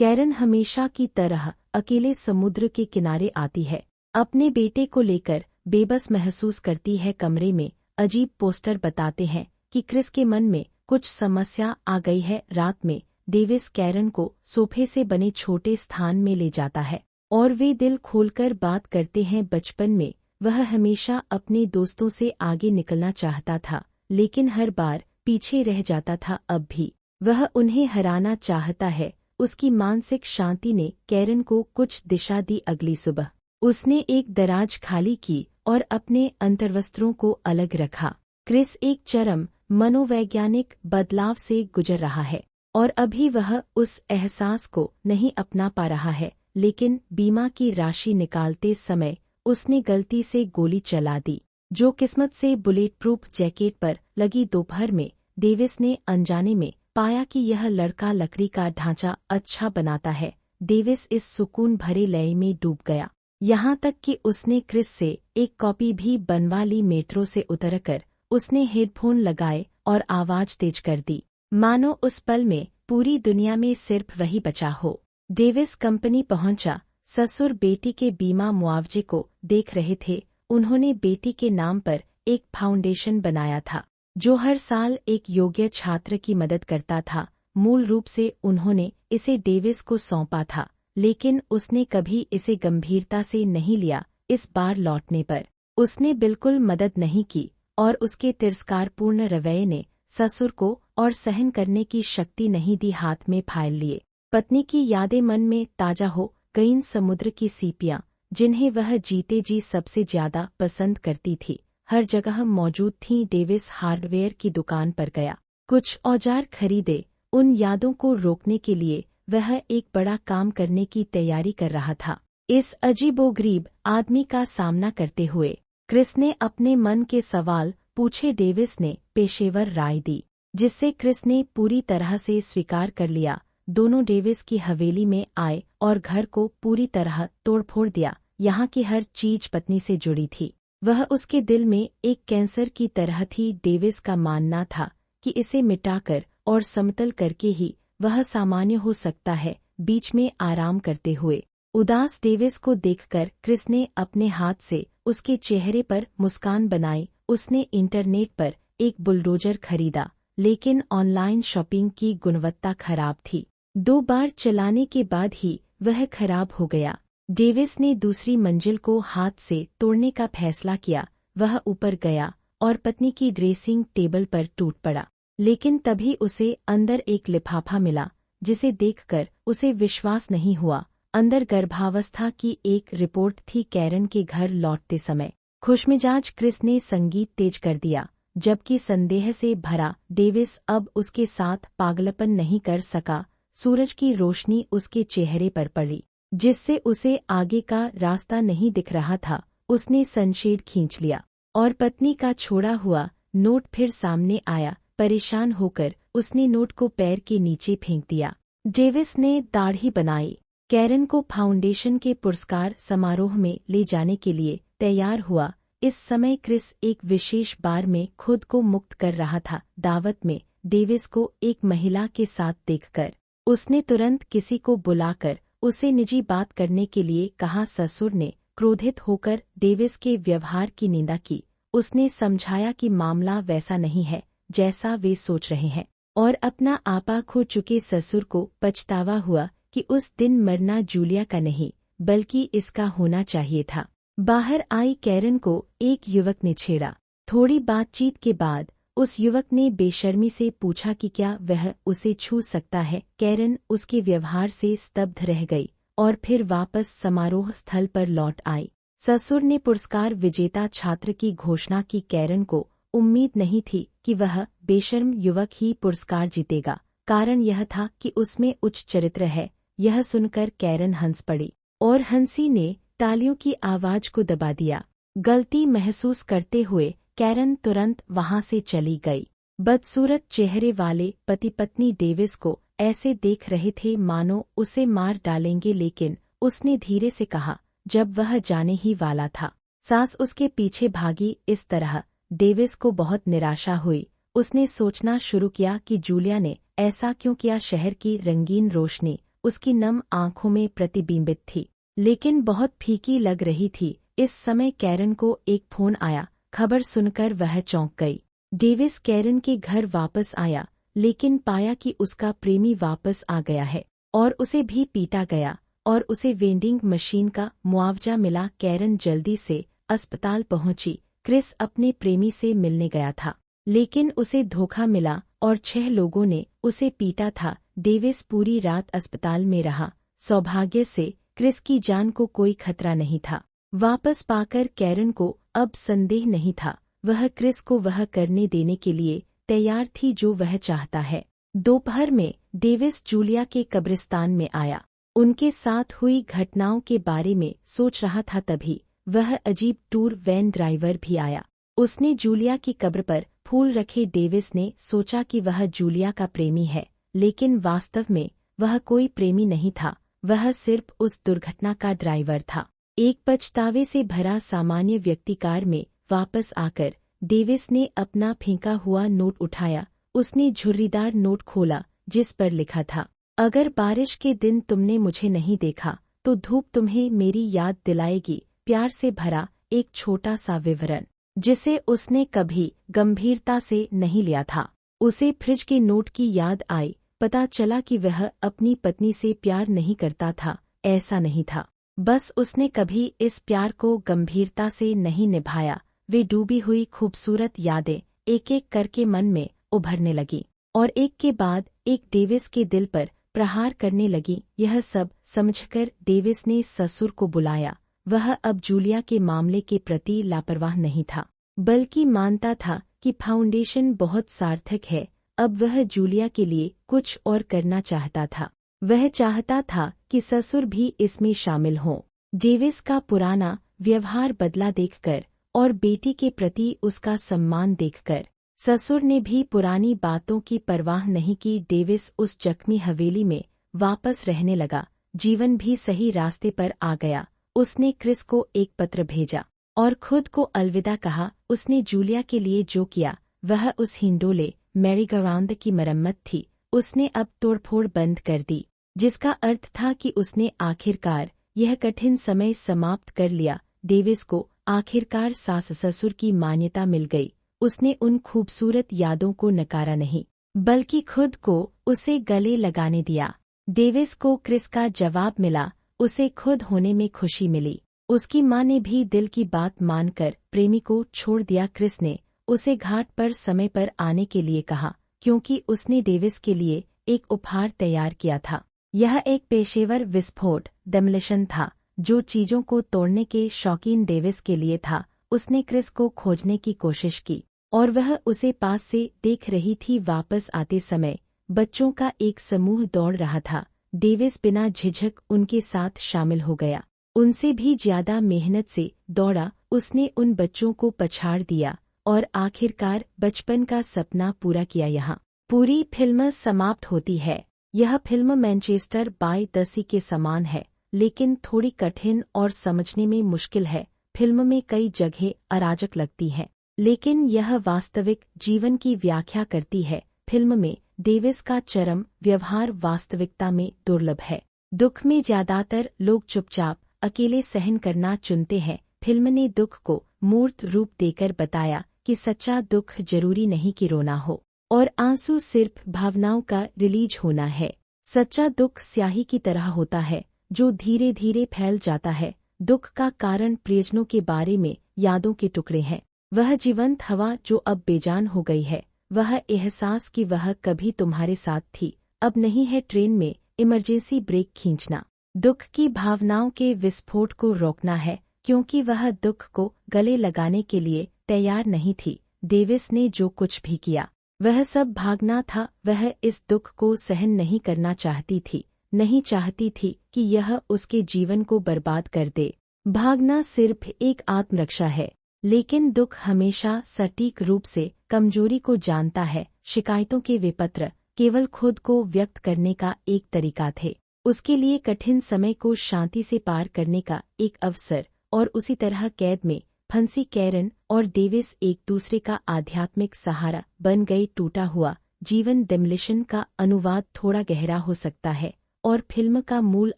Karen हमेशा की तरह अकेले समुद्र के किनारे आती है। अपने बेटे को लेकर बेबस महसूस करती है। कमरे में अजीब पोस्टर बताते हैं कि क्रिस के मन में कुछ समस्या आ गई है। रात में डेविस कैरन को सोफे से बने छोटे स्थान में ले जाता है और वे दिल खोलकर बात करते हैं। बचपन में वह हमेशा अपने दोस्तों से आगे निकलना चाहता था, लेकिन हर बार पीछे रह जाता था। अब भी वह उन्हें हराना चाहता है। उसकी मानसिक शांति ने कैरन को कुछ दिशा दी। अगली सुबह उसने एक दराज खाली की और अपने अंतर्वस्त्रों को अलग रखा। क्रिस एक चरम मनोवैज्ञानिक बदलाव से गुजर रहा है और अभी वह उस एहसास को नहीं अपना पा रहा है। लेकिन बीमा की राशि निकालते समय उसने गलती से गोली चला दी, जो किस्मत से बुलेट प्रूफ जैकेट पर लगी। दोपहर में डेविस ने अनजाने में पाया कि यह लड़का लकड़ी का ढांचा अच्छा बनाता है। डेविस इस सुकून भरे लय में डूब गया, यहाँ तक कि उसने क्रिस से एक कॉपी भी बनवा ली। मेट्रो से उतरकर उसने हेडफोन लगाए और आवाज तेज कर दी, मानो उस पल में पूरी दुनिया में सिर्फ वही बचा हो। डेविस कंपनी पहुंचा। ससुर बेटी के बीमा मुआवजे को देख रहे थे। उन्होंने बेटी के नाम पर एक फाउंडेशन बनाया था जो हर साल एक योग्य छात्र की मदद करता था। मूल रूप से उन्होंने इसे डेविस को सौंपा था, लेकिन उसने कभी इसे गंभीरता से नहीं लिया। इस बार लौटने पर उसने बिल्कुल मदद नहीं की और उसके तिरस्कारपूर्ण रवैये ने ससुर को और सहन करने की शक्ति नहीं दी। हाथ में फाइल लिए पत्नी की यादें मन में ताजा हो गईं। समुद्र की सीपियां जिन्हें वह जीते जी सबसे ज्यादा पसंद करती थी, हर जगह मौजूद थीं। डेविस हार्डवेयर की दुकान पर गया, कुछ औजार खरीदे। उन यादों को रोकने के लिए वह एक बड़ा काम करने की तैयारी कर रहा था। इस अजीबोगरीब आदमी का सामना करते हुए क्रिस ने अपने मन के सवाल पूछे। डेविस ने पेशेवर राय दी, जिससे क्रिस ने पूरी तरह से स्वीकार कर लिया। दोनों डेविस की हवेली में आए और घर को पूरी तरह तोड़फोड़ दिया। यहाँ की हर चीज पत्नी से जुड़ी थी। वह उसके दिल में एक कैंसर की तरह थी। डेविस का मानना था कि इसे मिटाकर और समतल करके ही वह सामान्य हो सकता है। बीच में आराम करते हुए उदास डेविस को देखकर क्रिस ने अपने हाथ से उसके चेहरे पर मुस्कान बनाई। उसने इंटरनेट पर एक बुलडोजर खरीदा, लेकिन ऑनलाइन शॉपिंग की गुणवत्ता खराब थी। 2 बार चलाने के बाद ही वह खराब हो गया। डेविस ने दूसरी मंजिल को हाथ से तोड़ने का फैसला किया। वह ऊपर गया और पत्नी की ड्रेसिंग टेबल पर टूट पड़ा, लेकिन तभी उसे अंदर एक लिफाफा मिला, जिसे देखकर उसे विश्वास नहीं हुआ। अंदर गर्भावस्था की एक रिपोर्ट थी। कैरन के घर लौटते समय खुशमिजाज क्रिस ने संगीत तेज कर दिया, जबकि संदेह से भरा डेविस अब उसके साथ पागलपन नहीं कर सका। सूरज की रोशनी उसके चेहरे पर पड़ी, जिससे उसे आगे का रास्ता नहीं दिख रहा था। उसने सनशेड खींच लिया और पत्नी का छोड़ा हुआ नोट फिर सामने आया। परेशान होकर उसने नोट को पैर के नीचे फेंक दिया। डेविस ने दाढ़ी बनाई। कैरन को फाउंडेशन के पुरस्कार समारोह में ले जाने के लिए तैयार हुआ। इस समय क्रिस एक विशेष बार में खुद को मुक्त कर रहा था। दावत में डेविस को एक महिला के साथ देखकर उसने तुरंत किसी को बुलाकर उसे निजी बात करने के लिए कहा। ससुर ने क्रोधित होकर डेविस के व्यवहार की निंदा की। उसने समझाया कि मामला वैसा नहीं है जैसा वे सोच रहे हैं, और अपना आपा खो चुके ससुर को पछतावा हुआ कि उस दिन मरना जूलिया का नहीं बल्कि इसका होना चाहिए था। बाहर आई कैरन को एक युवक ने छेड़ा। थोड़ी बातचीत के बाद उस युवक ने बेशर्मी से पूछा कि क्या वह उसे छू सकता है। कैरन उसके व्यवहार से स्तब्ध रह गई और फिर वापस समारोह स्थल पर लौट आई। ससुर ने पुरस्कार विजेता छात्र की घोषणा की। कैरन को उम्मीद नहीं थी कि वह बेशर्म युवक ही पुरस्कार जीतेगा। कारण यह था कि उसमें उच्च चरित्र है। यह सुनकर कैरन हंस पड़ी और हंसी ने तालियों की आवाज को दबा दिया। गलती महसूस करते हुए कैरन तुरंत वहां से चली गई। बदसूरत चेहरे वाले पति पत्नी डेविस को ऐसे देख रहे थे मानो उसे मार डालेंगे, लेकिन उसने धीरे से कहा जब वह जाने ही वाला था। सास उसके पीछे भागी। इस तरह डेविस को बहुत निराशा हुई। उसने सोचना शुरू किया कि जूलिया ने ऐसा क्यों किया। शहर की रंगीन रोशनी उसकी नम आंखों में प्रतिबिंबित थी, लेकिन बहुत फीकी लग रही थी। इस समय कैरन को एक फोन आया। खबर सुनकर वह चौंक गई। डेविस कैरन के घर वापस आया, लेकिन पाया कि उसका प्रेमी वापस आ गया है और उसे भी पीटा गया और उसे वेंडिंग मशीन का मुआवजा मिला। कैरन जल्दी से अस्पताल पहुंची। क्रिस अपने प्रेमी से मिलने गया था, लेकिन उसे धोखा मिला और 6 लोगों ने उसे पीटा था। डेविस पूरी रात अस्पताल में रहा। सौभाग्य से क्रिस की जान को कोई खतरा नहीं था। वापस पाकर कैरन को अब संदेह नहीं था। वह क्रिस को वह करने देने के लिए तैयार थी जो वह चाहता है। दोपहर में डेविस जूलिया के कब्रिस्तान में आया। उनके साथ हुई घटनाओं के बारे में सोच रहा था, तभी वह अजीब टूर वैन ड्राइवर भी आया। उसने जूलिया की कब्र पर फूल रखे। डेविस ने सोचा कि वह जूलिया का प्रेमी है, लेकिन वास्तव में वह कोई प्रेमी नहीं था। वह सिर्फ उस दुर्घटना का ड्राइवर था। एक पछतावे से भरा सामान्य व्यक्ति कार में वापस आकर डेविस ने अपना फेंका हुआ नोट उठाया। उसने झुर्रीदार नोट खोला जिस पर लिखा था, अगर बारिश के दिन तुमने मुझे नहीं देखा तो धूप तुम्हें मेरी याद दिलाएगी। प्यार से भरा एक छोटा सा विवरण जिसे उसने कभी गंभीरता से नहीं लिया था। उसे फ्रिज के नोट की याद आई। पता चला कि वह अपनी पत्नी से प्यार नहीं करता था। ऐसा नहीं था, बस उसने कभी इस प्यार को गंभीरता से नहीं निभाया। वे डूबी हुई खूबसूरत यादें एक एक करके मन में उभरने लगी और एक के बाद एक डेविस के दिल पर प्रहार करने लगी। यह सब समझकर डेविस ने ससुर को बुलाया। वह अब जूलिया के मामले के प्रति लापरवाह नहीं था, बल्कि मानता था कि फाउंडेशन बहुत सार्थक है। अब वह जूलिया के लिए कुछ और करना चाहता था। वह चाहता था कि ससुर भी इसमें शामिल हों। डेविस का पुराना व्यवहार बदला देखकर और बेटी के प्रति उसका सम्मान देखकर ससुर ने भी पुरानी बातों की परवाह नहीं की। डेविस उस जख्मी हवेली में वापस रहने लगा। जीवन भी सही रास्ते पर आ गया। उसने क्रिस को एक पत्र भेजा और खुद को अलविदा कहा। उसने जूलिया के लिए जो किया वह उस हिंडोले मैरीगोराउंड की मरम्मत थी। उसने अब तोड़फोड़ बंद कर दी, जिसका अर्थ था कि उसने आखिरकार यह कठिन समय समाप्त कर लिया। डेविस को आखिरकार सास ससुर की मान्यता मिल गई। उसने उन खूबसूरत यादों को नकारा नहीं, बल्कि खुद को उसे गले लगाने दिया। डेविस को क्रिस का जवाब मिला। उसे खुद होने में खुशी मिली। उसकी मां ने भी दिल की बात मानकर प्रेमी को छोड़ दिया। क्रिस ने उसे घाट पर समय पर आने के लिए कहा, क्योंकि उसने डेविस के लिए एक उपहार तैयार किया था। यह एक पेशेवर विस्फोट डेमोलिशन था, जो चीजों को तोड़ने के शौकीन डेविस के लिए था। उसने क्रिस को खोजने की कोशिश की और वह उसे पास से देख रही थी। वापस आते समय बच्चों का एक समूह दौड़ रहा था। डेविस बिना झिझक उनके साथ शामिल हो गया। उनसे भी ज्यादा मेहनत से दौड़ा। उसने उन बच्चों को पछाड़ दिया और आखिरकार बचपन का सपना पूरा किया। यहाँ पूरी फिल्म समाप्त होती है। यह फिल्म मैनचेस्टर बाय द सी के समान है, लेकिन थोड़ी कठिन और समझने में मुश्किल है। फिल्म में कई जगह अराजक लगती हैं, लेकिन यह वास्तविक जीवन की व्याख्या करती है। फिल्म में डेविस का चरम व्यवहार वास्तविकता में दुर्लभ है। दुख में ज्यादातर लोग चुपचाप अकेले सहन करना चुनते हैं। फिल्म ने दुख को मूर्त रूप देकर बताया कि सच्चा दुख जरूरी नहीं कि रोना हो और आंसू सिर्फ भावनाओं का रिलीज होना है। सच्चा दुख स्याही की तरह होता है जो धीरे धीरे फैल जाता है। दुख का कारण प्रियजनों के बारे में यादों के टुकड़े हैं। वह जीवंत हवा जो अब बेजान हो गई है। वह एहसास कि वह कभी तुम्हारे साथ थी, अब नहीं है। ट्रेन में इमरजेंसी ब्रेक खींचना दुख की भावनाओं के विस्फोट को रोकना है, क्योंकि वह दुख को गले लगाने के लिए तैयार नहीं थी। डेविस ने जो कुछ भी किया वह सब भागना था। वह इस दुख को सहन नहीं करना चाहती थी, नहीं चाहती थी कि यह उसके जीवन को बर्बाद कर दे। भागना सिर्फ एक आत्मरक्षा है, लेकिन दुख हमेशा सटीक रूप से कमजोरी को जानता है। शिकायतों के वे पत्र केवल खुद को व्यक्त करने का एक तरीका थे, उसके लिए कठिन समय को शांति से पार करने का एक अवसर। और उसी तरह कैद में फंसी कैरन और डेविस एक दूसरे का आध्यात्मिक सहारा बन गए। टूटा हुआ जीवन डेमोलिशन का अनुवाद थोड़ा गहरा हो सकता है और फिल्म का मूल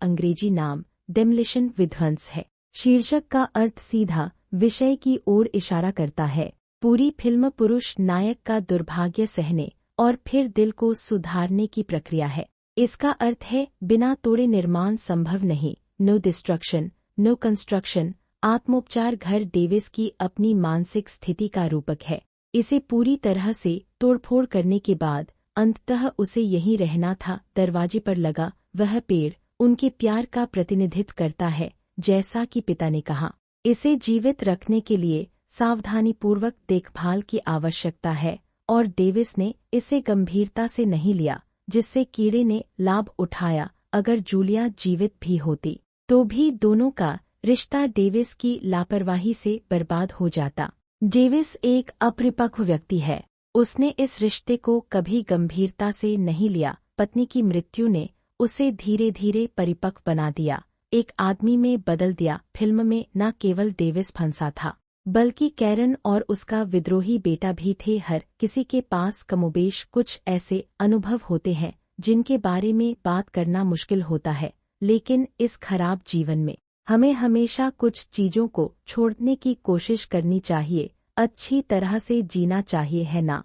अंग्रेजी नाम डेमोलिशन विध्वंस है। शीर्षक का अर्थ सीधा विषय की ओर इशारा करता है। पूरी फिल्म पुरुष नायक का दुर्भाग्य सहने और फिर दिल को सुधारने की प्रक्रिया है। इसका अर्थ है बिना तोड़े निर्माण संभव नहीं, नो डिस्ट्रक्शन नो कंस्ट्रक्शन। आत्मोपचार घर डेविस की अपनी मानसिक स्थिति का रूपक है। इसे पूरी तरह से तोड़फोड़ करने के बाद अंततः उसे यहीं रहना था। दरवाजे पर लगा वह पेड़ उनके प्यार का प्रतिनिधित्व करता है, जैसा कि पिता ने कहा। इसे जीवित रखने के लिए सावधानीपूर्वक देखभाल की आवश्यकता है और डेविस ने इसे गंभीरता से नहीं लिया, जिससे कीड़े ने लाभ उठाया। अगर जूलिया जीवित भी होती तो भी दोनों का रिश्ता डेविस की लापरवाही से बर्बाद हो जाता। डेविस एक अपरिपक्व व्यक्ति है। उसने इस रिश्ते को कभी गंभीरता से नहीं लिया। पत्नी की मृत्यु ने उसे धीरे धीरे परिपक्व बना दिया, एक आदमी में बदल दिया। फिल्म में न केवल डेविस फंसा था, बल्कि कैरन और उसका विद्रोही बेटा भी थे। हर किसी के पास कमोबेश कुछ ऐसे अनुभव होते हैं जिनके बारे में बात करना मुश्किल होता है, लेकिन इस खराब जीवन में हमें हमेशा कुछ चीजों को छोड़ने की कोशिश करनी चाहिए, अच्छी तरह से जीना चाहिए, है ना?